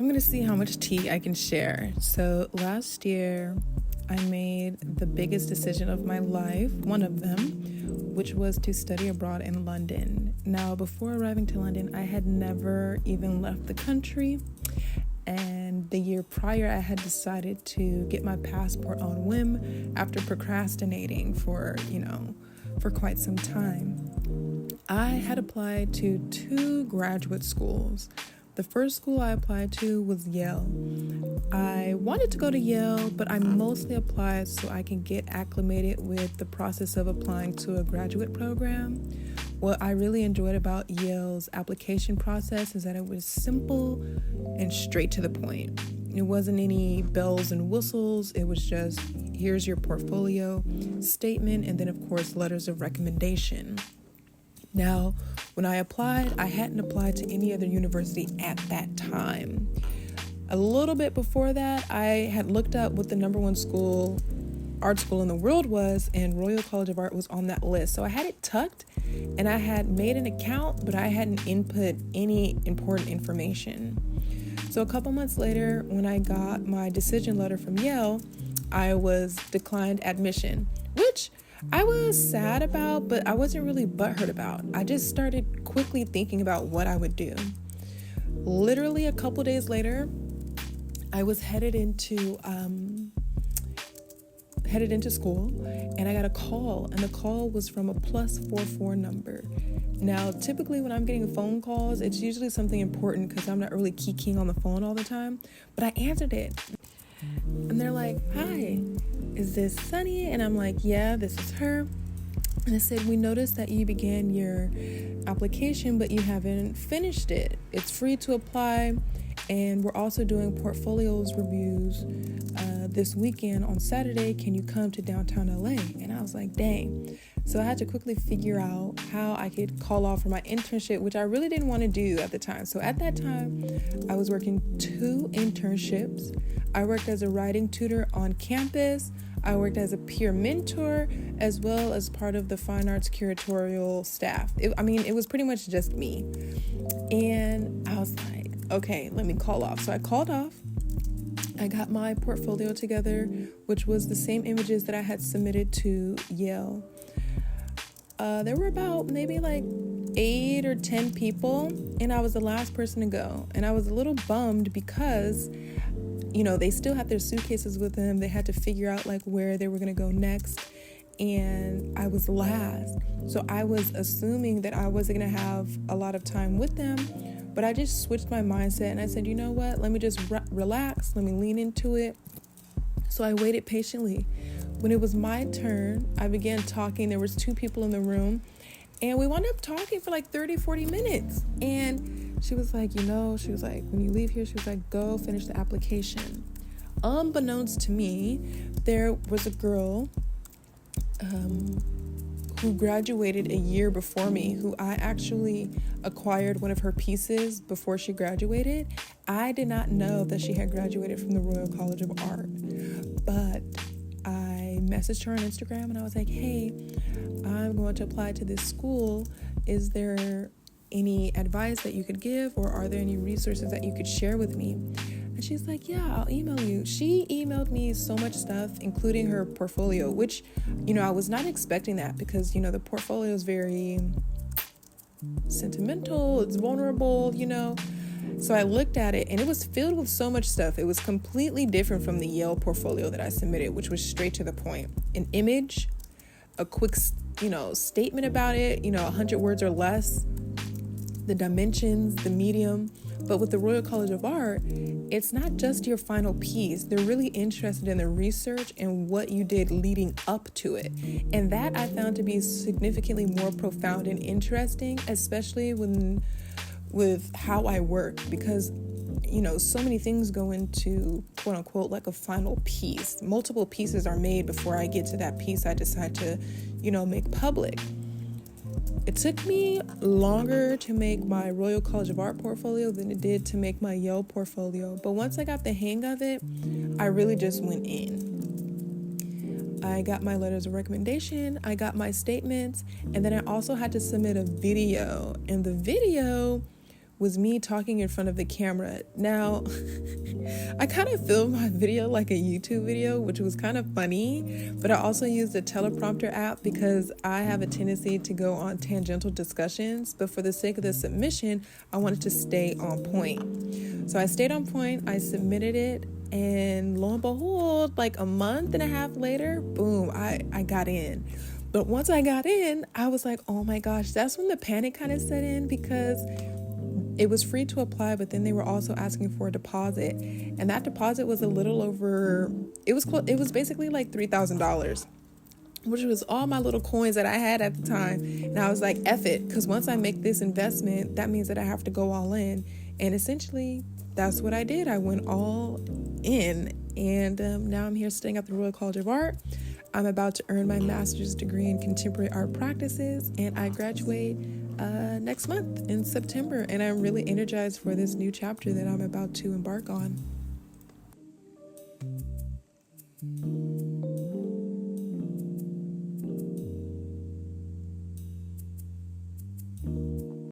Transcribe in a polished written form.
going to see how much tea I can share. So last year, I made the biggest decision of my life, one of them, which was to study abroad in London. Now, before arriving to London, I had never even left the country. And the year prior, I had decided to get my passport on whim after procrastinating for quite some time. I had applied to 2 graduate schools. The first school I applied to was Yale. I wanted to go to Yale, but I mostly applied so I can get acclimated with the process of applying to a graduate program. What I really enjoyed about Yale's application process is that it was simple and straight to the point. It wasn't any bells and whistles. It was just, here's your portfolio statement, and then of course letters of recommendation. Now, when I applied, I hadn't applied to any other university at that time. A little bit before that, I had looked up what the number 1 art school in the world was, and Royal College of Art was on that list. So I had it tucked, and I had made an account, but I hadn't input any important information. So a couple months later, when I got my decision letter from Yale, I was declined admission, which I was sad about, but I wasn't really butthurt about. I just started quickly thinking about what I would do. Literally a couple days later, I was headed into school, and I got a call, and the call was from a +44 number. Now, typically when I'm getting phone calls, it's usually something important because I'm not really keying on the phone all the time, but I answered it. And they're like, "Hi, is this Suni?" And I'm like, "Yeah, this is her." And they said, "We noticed that you began your application, but you haven't finished it. It's free to apply, and we're also doing portfolios reviews this weekend on Saturday. Can you come to downtown LA?" And I was like, dang. So I had to quickly figure out how I could call off for my internship, which I really didn't want to do at the time. So at that time, I was working 2 internships. I worked as a writing tutor on campus. I worked as a peer mentor, as well as part of the fine arts curatorial staff. It was pretty much just me. And I was like, okay, let me call off. So I called off. I got my portfolio together, which was the same images that I had submitted to Yale. There were about maybe like 8 or 10 people, and I was the last person to go. And I was a little bummed because, they still had their suitcases with them. They had to figure out like where they were going to go next. And I was last. So I was assuming that I wasn't going to have a lot of time with them. But I just switched my mindset and I said, you know what? Let me just relax. Let me lean into it. So I waited patiently. When it was my turn, I began talking. There was 2 people in the room, and we wound up talking for like 30, 40 minutes. And she was like, when you leave here, she was like, go finish the application. Unbeknownst to me, there was a girl who graduated a year before me, who I actually acquired one of her pieces before she graduated. I did not know that she had graduated from the Royal College of Art, but I messaged her on Instagram and I was like, hey, I'm going to apply to this school. Is there any advice that you could give, or are there any resources that you could share with me? And she's like, yeah, I'll email you. She emailed me so much stuff, including her portfolio, which, I was not expecting that because, the portfolio is very sentimental. It's vulnerable, So I looked at it and it was filled with so much stuff. It was completely different from the Yale portfolio that I submitted, which was straight to the point. An image, a quick, statement about it, 100 words or less, the dimensions, the medium. But with the Royal College of Art, it's not just your final piece. They're really interested in the research and what you did leading up to it. And that I found to be significantly more profound and interesting, especially with how I work, because so many things go into quote unquote like a final piece. Multiple pieces are made before I get to that piece I decide to make public. It took me longer to make my Royal College of Art portfolio than it did to make my Yale portfolio, but once I got the hang of it, I really just went in. I got my letters of recommendation, I got my statements, and then I also had to submit a video, and the video was me talking in front of the camera. Now, I kind of filmed my video like a YouTube video, which was kind of funny, but I also used a teleprompter app because I have a tendency to go on tangential discussions, but for the sake of the submission, I wanted to stay on point. So I stayed on point, I submitted it, and lo and behold, like a month and a half later, boom, I got in. But once I got in, I was like, oh my gosh, that's when the panic kind of set in, because it was free to apply, but then they were also asking for a deposit. And that deposit was a little over, it was basically like $3,000, which was all my little coins that I had at the time. And I was like, F it, because once I make this investment, that means that I have to go all in. And essentially, that's what I did. I went all in. And now I'm here studying at the Royal College of Art. I'm about to earn my master's degree in contemporary art practices, and I graduate next month in September, and I'm really energized for this new chapter that I'm about to embark on.